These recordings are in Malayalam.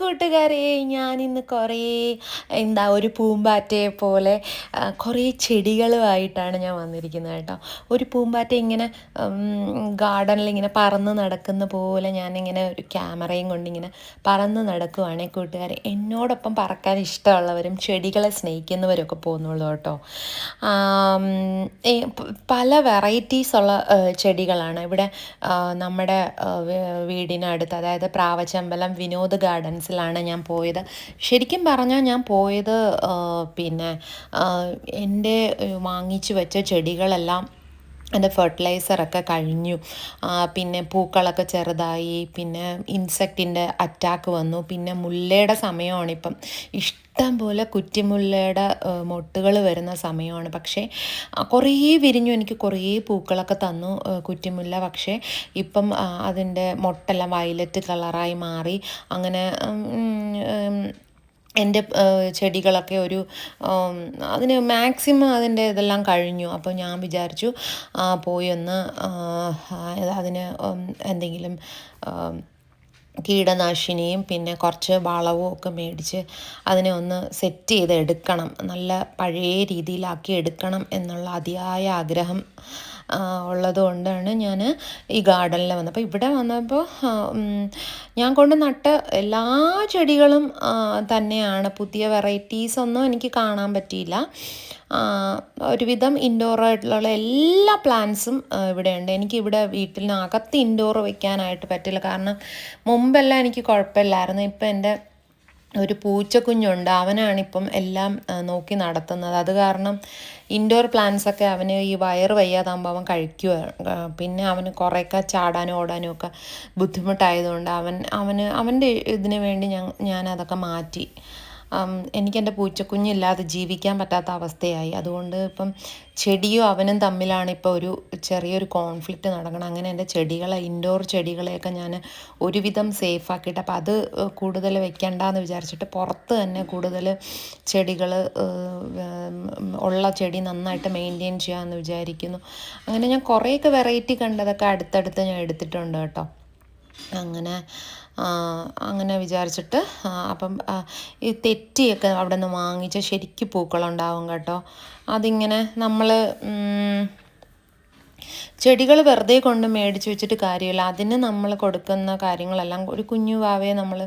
കൂട്ടുകാരെ, ഞാനിന്ന് കുറേ ഒരു പൂമ്പാറ്റയെ പോലെ കുറേ ചെടികളുമായിട്ടാണ് ഞാൻ വന്നിരിക്കുന്നത് കേട്ടോ. ഒരു പൂമ്പാറ്റ ഇങ്ങനെ ഗാർഡനിൽ ഇങ്ങനെ പറന്ന് നടക്കുന്ന പോലെ ഞാനിങ്ങനെ ഒരു ക്യാമറയും കൊണ്ടിങ്ങനെ പറന്ന് നടക്കുവാണേ കൂട്ടുകാരെ. എന്നോടൊപ്പം പറക്കാൻ ഇഷ്ടമുള്ളവരും ചെടികളെ സ്നേഹിക്കുന്നവരൊക്കെ പോകുന്നുള്ളൂ കേട്ടോ. പല വെറൈറ്റീസ് ഉള്ള ചെടികളാണ് ഇവിടെ നമ്മുടെ വീടിനടുത്ത്, അതായത് പ്രാവച്ചമ്പലം വിനോദ് ഗാർഡൻസിലാണ് ഞാൻ പോയത്. ശരിക്കും പറഞ്ഞാൽ ഞാൻ പോയത് പിന്നെ എൻ്റെ വാങ്ങിച്ചു വെച്ച ചെടികളെല്ലാം അതിൻ്റെ ഫെർട്ടിലൈസറൊക്കെ കഴിഞ്ഞു. പിന്നെ പൂക്കളൊക്കെ ചെറുതായി, പിന്നെ ഇൻസെക്റ്റിൻ്റെ അറ്റാക്ക് വന്നു. പിന്നെ മുല്ലയുടെ സമയമാണിപ്പം. ഇഷ്ടം പോലെ കുറ്റിമുല്ലയുടെ മൊട്ടുകൾ വരുന്ന സമയമാണ്. പക്ഷേ കുറേ വിരിഞ്ഞു, എനിക്ക് കുറേ പൂക്കളൊക്കെ തന്നു കുറ്റിമുല്ല. പക്ഷേ ഇപ്പം അതിൻ്റെ മൊട്ടെല്ലാം വയലറ്റ് കളറായി മാറി. അങ്ങനെ എൻ്റെ ചെടികളൊക്കെ അതിന് മാക്സിമം അതിൻ്റെ ഇതെല്ലാം കഴിഞ്ഞു. അപ്പോൾ ഞാൻ വിചാരിച്ചു പോയി ഒന്ന് അതിന് എന്തെങ്കിലും കീടനാശിനിയും പിന്നെ കുറച്ച് വളവും ഒക്കെ മേടിച്ച് അതിനെ ഒന്ന് സെറ്റ് ചെയ്ത് എടുക്കണം, നല്ല പഴയ രീതിയിലാക്കി എടുക്കണം എന്നുള്ള അതിയായ ആഗ്രഹം ഉള്ളത് കൊണ്ടാണ് ഞാൻ ഈ ഗാർഡനിൽ വന്നത്. അപ്പോൾ ഇവിടെ വന്നപ്പോൾ ഞാൻ കൊണ്ട് നട്ട എല്ലാ ചെടികളും തന്നെയാണ്. പുതിയ വെറൈറ്റീസ് ഒന്നും എനിക്ക് കാണാൻ പറ്റിയില്ല. ഒരുവിധം ഇൻഡോറായിട്ടുള്ള എല്ലാ പ്ലാന്റ്സും ഇവിടെയുണ്ട്. എനിക്കിവിടെ വീട്ടിനകത്ത് ഇൻഡോർ വയ്ക്കാനായിട്ട് പറ്റില്ല, കാരണം മുമ്പെല്ലാം എനിക്ക് കുഴപ്പമില്ലായിരുന്നു. ഇപ്പം എൻ്റെ ഒരു പൂച്ചക്കുഞ്ഞുണ്ട്, അവനാണിപ്പം എല്ലാം നോക്കി നടത്തുന്നത്. അത് കാരണം ഇൻഡോർ പ്ലാന്റ്സൊക്കെ അവന് ഈ വയറ് വയ്യാതാകുമ്പോൾ അവൻ കഴിക്കുക. പിന്നെ അവന് കുറേയൊക്കെ ചാടാനും ഓടാനും ഒക്കെ ബുദ്ധിമുട്ടായതുകൊണ്ട് അവൻ്റെ ഇതിന് വേണ്ടി ഞാനതൊക്കെ മാറ്റി. എനിക്കെൻ്റെ പൂച്ചക്കുഞ്ഞില്ലാതെ ജീവിക്കാൻ പറ്റാത്ത അവസ്ഥയായി. അതുകൊണ്ട് ഇപ്പം ചെടിയും അവനും തമ്മിലാണ് ഇപ്പോൾ ഒരു ചെറിയൊരു കോൺഫ്ലിക്റ്റ് നടക്കണം. അങ്ങനെ എൻ്റെ ഇൻഡോർ ചെടികളെയൊക്കെ ഞാൻ ഒരുവിധം സേഫാക്കിയിട്ട്, അപ്പോൾ അത് കൂടുതൽ വെക്കണ്ടെന്ന് വിചാരിച്ചിട്ട് പുറത്ത് തന്നെ കൂടുതൽ ചെടികൾ ഉള്ള ചെടി നന്നായിട്ട് മെയിൻറ്റെയിൻ ചെയ്യാമെന്ന് വിചാരിക്കുന്നു. അങ്ങനെ ഞാൻ കുറേയൊക്കെ വെറൈറ്റി കണ്ടതൊക്കെ അടുത്തടുത്ത് ഞാൻ എടുത്തിട്ടുണ്ട് കേട്ടോ. അങ്ങനെ വിചാരിച്ചിട്ട് അപ്പം ഈ തെറ്റിയൊക്കെ അവിടെ നിന്ന് വാങ്ങിച്ച ശരിക്കും പൂക്കളുണ്ടാവും കേട്ടോ. അതിങ്ങനെ നമ്മൾ ചെടികൾ വെറുതെ കൊണ്ട് മേടിച്ച് വെച്ചിട്ട് കാര്യമില്ല. അതിന് നമ്മൾ കൊടുക്കുന്ന കാര്യങ്ങളെല്ലാം ഒരു കുഞ്ഞു വാവയെ നമ്മൾ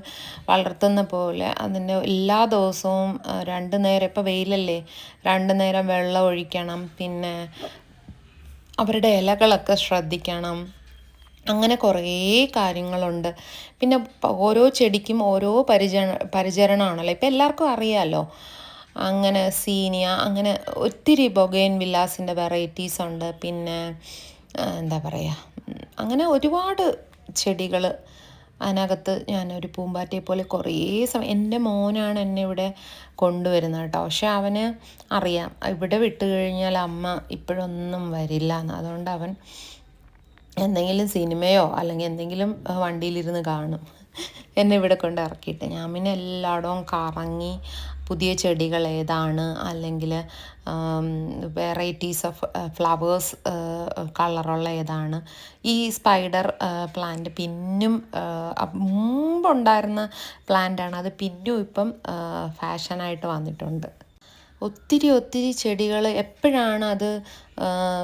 വളർത്തുന്ന പോലെ അതിൻ്റെ എല്ലാ ദിവസവും 2 നേരം, ഇപ്പോൾ വെയിലല്ലേ, 2 നേരം വെള്ളം ഒഴിക്കണം. പിന്നെ അവരുടെ ഇലകളൊക്കെ ശ്രദ്ധിക്കണം. അങ്ങനെ കുറേ കാര്യങ്ങളുണ്ട്. പിന്നെ ഓരോ ചെടിക്കും ഓരോ പരിചരണമാണല്ലോ, ഇപ്പം എല്ലാവർക്കും അറിയാമല്ലോ. അങ്ങനെ സീനിയ, അങ്ങനെ ഒത്തിരി ബൊഗൈൻ വില്ലാസിൻ്റെ വെറൈറ്റീസ് ഉണ്ട്. പിന്നെ എന്താ പറയുക, അങ്ങനെ ഒരുപാട് ചെടികൾ അതിനകത്ത്. ഞാനൊരു പൂമ്പാറ്റയെ പോലെ കുറേ സമയം, എൻ്റെ മോനാണ് എന്നെ ഇവിടെ കൊണ്ടുവരുന്നത് കേട്ടോ. പക്ഷെ അവന് അറിയാം ഇവിടെ വിട്ട് കഴിഞ്ഞാൽ അമ്മ ഇപ്പോഴൊന്നും വരില്ല എന്ന്. അതുകൊണ്ട് അവൻ എന്തെങ്കിലും സിനിമയോ അല്ലെങ്കിൽ എന്തെങ്കിലും വണ്ടിയിലിരുന്ന് കാണും എന്നെ ഇവിടെ കൊണ്ട് ഇറക്കിയിട്ട്. ഞാൻ പിന്നെ എല്ലായിടവും കറങ്ങി പുതിയ ചെടികൾ ഏതാണ്, അല്ലെങ്കിൽ വെറൈറ്റീസ് ഓഫ് ഫ്ലവേഴ്സ് കളറുള്ള ഏതാണ്. ഈ സ്പൈഡർ പ്ലാന്റ് പിന്നും മുമ്പുണ്ടായിരുന്ന പ്ലാന്റാണ്, അത് പിന്നും ഇപ്പം ഫാഷനായിട്ട് വന്നിട്ടുണ്ട്. ഒത്തിരി ചെടികൾ എപ്പോഴാണ് അത്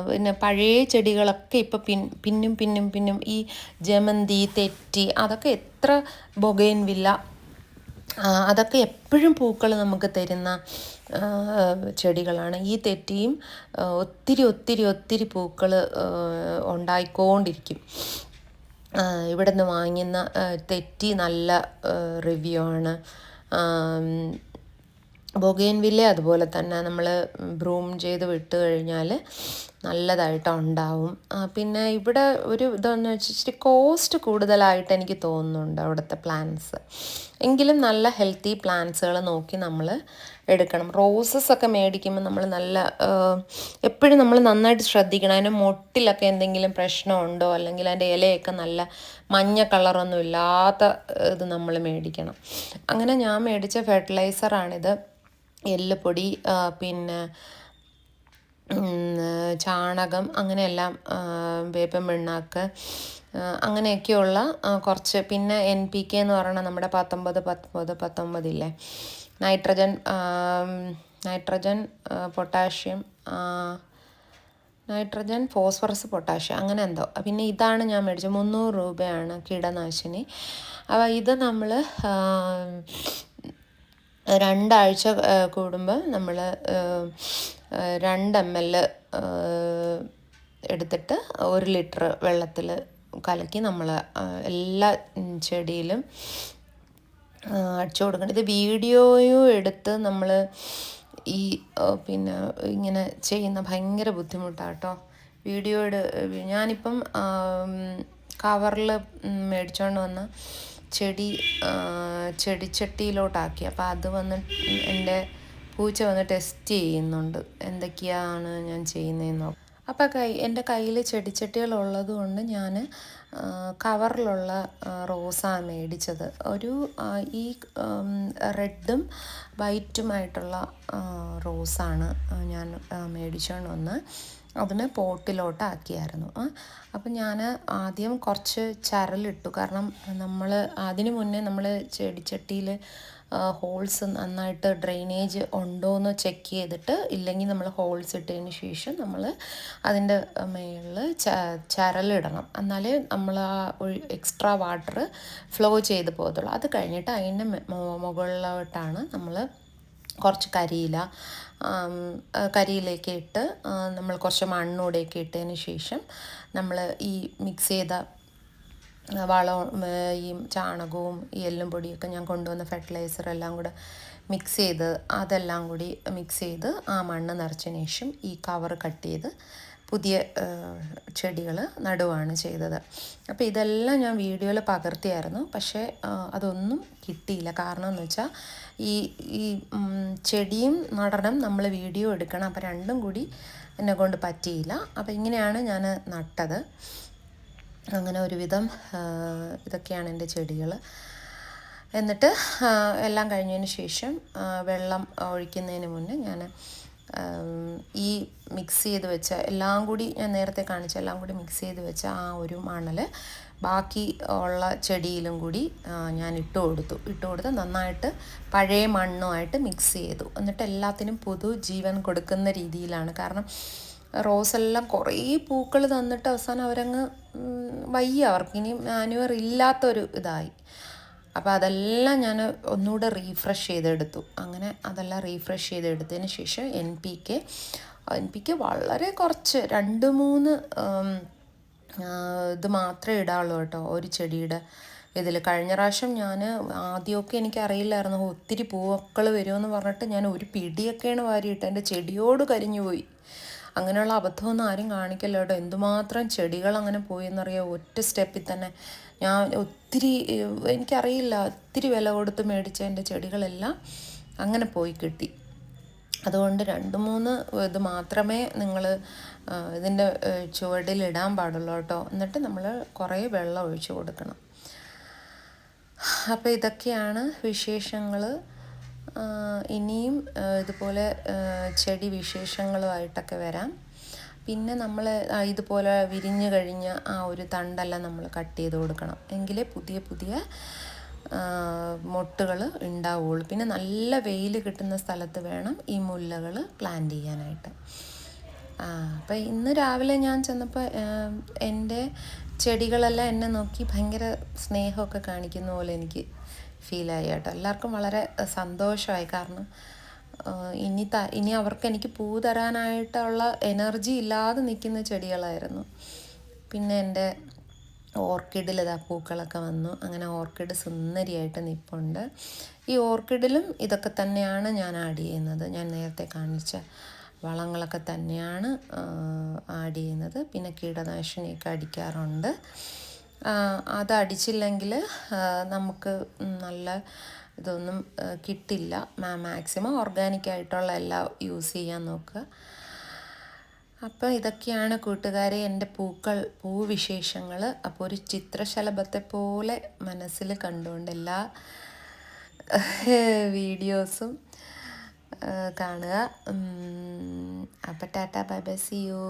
പിന്നെ പഴയ ചെടികളൊക്കെ ഇപ്പോൾ പിന്നും ഈ ജമന്തി, തെറ്റി, അതൊക്കെ എത്ര ബൊഗൈൻ വില്ല, അതൊക്കെ എപ്പോഴും പൂക്കൾ നമുക്ക് തരുന്ന ചെടികളാണ്. ഈ തെറ്റിയും ഒത്തിരി പൂക്കൾ ഉണ്ടായിക്കൊണ്ടിരിക്കും. ഇവിടെ നിന്ന് വാങ്ങുന്ന തെറ്റി നല്ല റിവ്യൂ ആണ്. ബൊഗൈൻവില്ല അതുപോലെ തന്നെ നമ്മൾ ബ്രൂം ചെയ്ത് വിട്ട് കഴിഞ്ഞാൽ നല്ലതായിട്ട് ഉണ്ടാവും. പിന്നെ ഇവിടെ ഒരു ഇതെന്ന് വെച്ചാൽ ഇച്ചിരി കോസ്റ്റ് കൂടുതലായിട്ട് എനിക്ക് തോന്നുന്നുണ്ട് അവിടുത്തെ പ്ലാന്റ്സ്. എങ്കിലും നല്ല ഹെൽത്തി പ്ലാന്റ്സുകൾ നോക്കി നമ്മൾ എടുക്കണം. റോസസ് ഒക്കെ മേടിക്കുമ്പോൾ നമ്മൾ എപ്പോഴും നമ്മൾ നന്നായിട്ട് ശ്രദ്ധിക്കണം. അതിൻ്റെ മൊട്ടിലൊക്കെ എന്തെങ്കിലും പ്രശ്നമുണ്ടോ, അല്ലെങ്കിൽ അതിൻ്റെ ഇലയൊക്കെ നല്ല മഞ്ഞ കളറൊന്നും ഇല്ലാത്ത ഇത് നമ്മൾ മേടിക്കണം. അങ്ങനെ ഞാൻ മേടിച്ച ഫെർട്ടിലൈസറാണിത്. എല്ലുപൊടി, പിന്നെ ചാണകം, അങ്ങനെയെല്ലാം, വേപ്പൻ പിണ്ണാക്ക്, അങ്ങനെയൊക്കെയുള്ള കുറച്ച്. പിന്നെ NPK എന്ന് പറയുന്നത് നമ്മുടെ 19 ഇല്ലേ, നൈട്രജൻ പൊട്ടാഷ്യം, ഫോസ്ഫറസ്, പൊട്ടാഷ്യം, അങ്ങനെ എന്തോ. പിന്നെ ഇതാണ് ഞാൻ മേടിച്ചത്, 300 രൂപയാണ് കീടനാശിനി. അപ്പോൾ ഇത് നമ്മൾ 2 ആഴ്ച കൂടുമ്പോൾ നമ്മൾ 2 ml എടുത്തിട്ട് 1 ലിറ്റർ വെള്ളത്തിൽ കലക്കി നമ്മൾ എല്ലാ ചെടിയിലും അടിച്ചു കൊടുക്കണം. ഇത് വീഡിയോയും എടുത്ത് നമ്മൾ ഈ പിന്നെ ഇങ്ങനെ ചെയ്യുന്ന ഭയങ്കര ബുദ്ധിമുട്ടാണ് കേട്ടോ. ഞാനിപ്പം കവറിൽ മേടിച്ചുകൊണ്ട് വന്ന ചെടിച്ചട്ടിയിലോട്ടാക്കി. അപ്പോൾ അത് എൻ്റെ പൂച്ച വന്ന് ടെസ്റ്റ് ചെയ്യുന്നുണ്ട് എന്തൊക്കെയാണ് ഞാൻ ചെയ്യുന്നതെന്നോ. അപ്പോൾ എൻ്റെ കയ്യിൽ ചെടിച്ചട്ടികളുള്ളത് കൊണ്ട് ഞാൻ കവറിലുള്ള റോസാണ് മേടിച്ചത്. ഈ റെഡും വൈറ്റുമായിട്ടുള്ള റോസാണ് ഞാൻ മേടിച്ചുകൊണ്ട് വന്ന് അതിന് പോട്ടിലോട്ടാക്കിയായിരുന്നു. അപ്പം ഞാൻ ആദ്യം കുറച്ച് ചരലിട്ടു. കാരണം അതിന് മുന്നേ നമ്മൾ ചെടിച്ചട്ടിയിൽ ഹോൾസ് നന്നായിട്ട് ഡ്രെയിനേജ് ഉണ്ടോയെന്ന് ചെക്ക് ചെയ്തിട്ട്, ഇല്ലെങ്കിൽ നമ്മൾ ഹോൾസ് ഇട്ടതിന് ശേഷം നമ്മൾ അതിൻ്റെ മുകളിൽ ചരലിടണം. എന്നാലേ നമ്മൾ ആ എക്സ്ട്രാ വാട്ടർ ഫ്ലോ ചെയ്ത് പോകത്തുള്ളൂ. അത് കഴിഞ്ഞിട്ട് അതിൻ്റെ മുകളിലോട്ടാണ് നമ്മൾ കുറച്ച് കരിയിലേക്ക് ഇട്ട് നമ്മൾ കുറച്ച് മണ്ണൂടെയൊക്കെ ഇട്ടതിന് ശേഷം നമ്മൾ ഈ മിക്സ് ചെയ്ത വളവും ഈ ചാണകവും ഈ എല്ലും പൊടിയൊക്കെ ഞാൻ കൊണ്ടുവന്ന ഫെർട്ടിലൈസർ എല്ലാം കൂടെ അതെല്ലാം കൂടി മിക്സ് ചെയ്ത് ആ മണ്ണ് നിറച്ചതിന് ശേഷം ഈ കവർ കട്ട് ചെയ്ത് പുതിയ ചെടികൾ നടുവാണ് ചെയ്തത്. അപ്പോൾ ഇതെല്ലാം ഞാൻ വീഡിയോയിൽ പകർത്തിയായിരുന്നു. പക്ഷേ അതൊന്നും കിട്ടിയില്ല. കാരണം എന്ന് വെച്ചാൽ ഈ ചെടിയും നടണം, നമ്മൾ വീഡിയോ എടുക്കണം. അപ്പോൾ രണ്ടും കൂടി എന്നെ കൊണ്ട് പറ്റിയില്ല. അപ്പോൾ ഇങ്ങനെയാണ് ഞാൻ നട്ടത്. അങ്ങനെ ഒരുവിധം ഇതൊക്കെയാണ് എൻ്റെ ചെടികൾ. എന്നിട്ട് എല്ലാം കഴിഞ്ഞതിന് ശേഷം വെള്ളം ഒഴിക്കുന്നതിന് മുന്നേ ഞാൻ ഈ മിക്സ് ചെയ്ത് വെച്ച എല്ലാം കൂടി, ഞാൻ നേരത്തെ കാണിച്ച എല്ലാം കൂടി മിക്സ് ചെയ്ത് വെച്ച ആ ഒരു മണൽ ബാക്കി ഉള്ള ചെടിയിലും കൂടി ഞാൻ ഇട്ട് കൊടുത്ത് നന്നായിട്ട് പഴയ മണ്ണുമായിട്ട് മിക്സ് ചെയ്തു. എന്നിട്ട് എല്ലാത്തിനും പുതു ജീവൻ കൊടുക്കുന്ന രീതിയിലാണ്. കാരണം റോസെല്ലാം കുറേ പൂക്കൾ തന്നിട്ട് അവസാനം അവരങ്ങ് അവർക്ക് ഇനി മാനുവർ ഇല്ലാത്തൊരു ഇതായി. അപ്പോൾ അതെല്ലാം ഞാൻ ഒന്നുകൂടെ റീഫ്രഷ് ചെയ്തെടുത്തു. അങ്ങനെ അതെല്ലാം റീഫ്രഷ് ചെയ്തെടുത്തതിന് ശേഷം NPK വളരെ കുറച്ച് 2-3 ഇത് മാത്രമേ ഇടാവുള്ളൂ കേട്ടോ ഒരു ചെടിയുടെ ഇതിൽ. കഴിഞ്ഞ പ്രാവശ്യം ഞാൻ ആദ്യമൊക്കെ എനിക്കറിയില്ലായിരുന്നു ഒത്തിരി പൂക്കൾ വരുമെന്ന് പറഞ്ഞിട്ട് ഞാൻ ഒരു പിടിയൊക്കെയാണ് വാരിയിട്ട് എൻ്റെ ചെടിയോട് കരിഞ്ഞു പോയി. അങ്ങനെയുള്ള അബദ്ധമൊന്നും ആരും കാണിക്കല്ലോ കേട്ടോ. എന്തുമാത്രം ചെടികൾ അങ്ങനെ പോയെന്നറിയാം ഒറ്റ സ്റ്റെപ്പിൽ തന്നെ. ഞാൻ എനിക്കറിയില്ല, ഒത്തിരി വില കൊടുത്ത് മേടിച്ച എൻ്റെ ചെടികളെല്ലാം അങ്ങനെ പോയി കിട്ടി. അതുകൊണ്ട് 2-3 ഇത് മാത്രമേ നിങ്ങൾ ഇതിൻ്റെ ചുവടിലിടാൻ പാടുള്ളൂ കേട്ടോ. എന്നിട്ട് നമ്മൾ കുറേ വെള്ളം ഒഴിച്ച് കൊടുക്കണം. അപ്പോൾ ഇതൊക്കെയാണ് വിശേഷങ്ങൾ. ഇനിയും ഇതുപോലെ ചെടി വിശേഷങ്ങളുമായിട്ടൊക്കെ വരാം. പിന്നെ നമ്മൾ ഇതുപോലെ വിരിഞ്ഞു കഴിഞ്ഞ ആ ഒരു തണ്ടെല്ലാം നമ്മൾ കട്ട് ചെയ്ത് കൊടുക്കണം. എങ്കിലേ പുതിയ മൊട്ടുകൾ ഉണ്ടാവുള്ളൂ. പിന്നെ നല്ല വെയിൽ കിട്ടുന്ന സ്ഥലത്ത് വേണം ഈ മുല്ലകൾ പ്ലാന്റ് ചെയ്യാനായിട്ട്. അപ്പോൾ ഇന്ന് രാവിലെ ഞാൻ ചെന്നപ്പോൾ എൻ്റെ ചെടികളെല്ലാം എന്നെ നോക്കി ഭയങ്കര സ്നേഹമൊക്കെ കാണിക്കുന്ന പോലെ എനിക്ക് ഫീലായി കേട്ടോ. എല്ലാവർക്കും വളരെ സന്തോഷമായി. കാരണം ഇനി അവർക്ക് എനിക്ക് പൂ തരാനായിട്ടുള്ള എനർജി ഇല്ലാതെ നിൽക്കുന്ന ചെടികളായിരുന്നു. പിന്നെ എൻ്റെ ഓർക്കിഡിൽ പൂക്കളൊക്കെ വന്നു. അങ്ങനെ ഓർക്കിഡ് സുന്ദരിയായിട്ട് നിൽപ്പുണ്ട്. ഈ ഓർക്കിഡിലും ഇതൊക്കെ തന്നെയാണ് ഞാൻ ആഡ് ചെയ്യുന്നത്. ഞാൻ നേരത്തെ കാണിച്ച വളങ്ങളൊക്കെ തന്നെയാണ് ആഡ് ചെയ്യുന്നത്. പിന്നെ കീടനാശിനിയൊക്കെ അടിക്കാറുണ്ട്. അതടിച്ചില്ലെങ്കിൽ നമുക്ക് നല്ല ഇതൊന്നും കിട്ടില്ല. മാക്സിമം ഓർഗാനിക്കായിട്ടുള്ള എല്ലാം യൂസ് ചെയ്യാൻ നോക്കുക. അപ്പോൾ ഇതൊക്കെയാണ് കൂട്ടുകാരെ എൻ്റെ പൂവിശേഷങ്ങൾ. അപ്പോൾ ഒരു ചിത്രശലഭത്തെ പോലെ മനസ്സിൽ കണ്ടുകൊണ്ട് എല്ലാ വീഡിയോസും കാണുക. അപ്പോൾ tata bye bye, see U.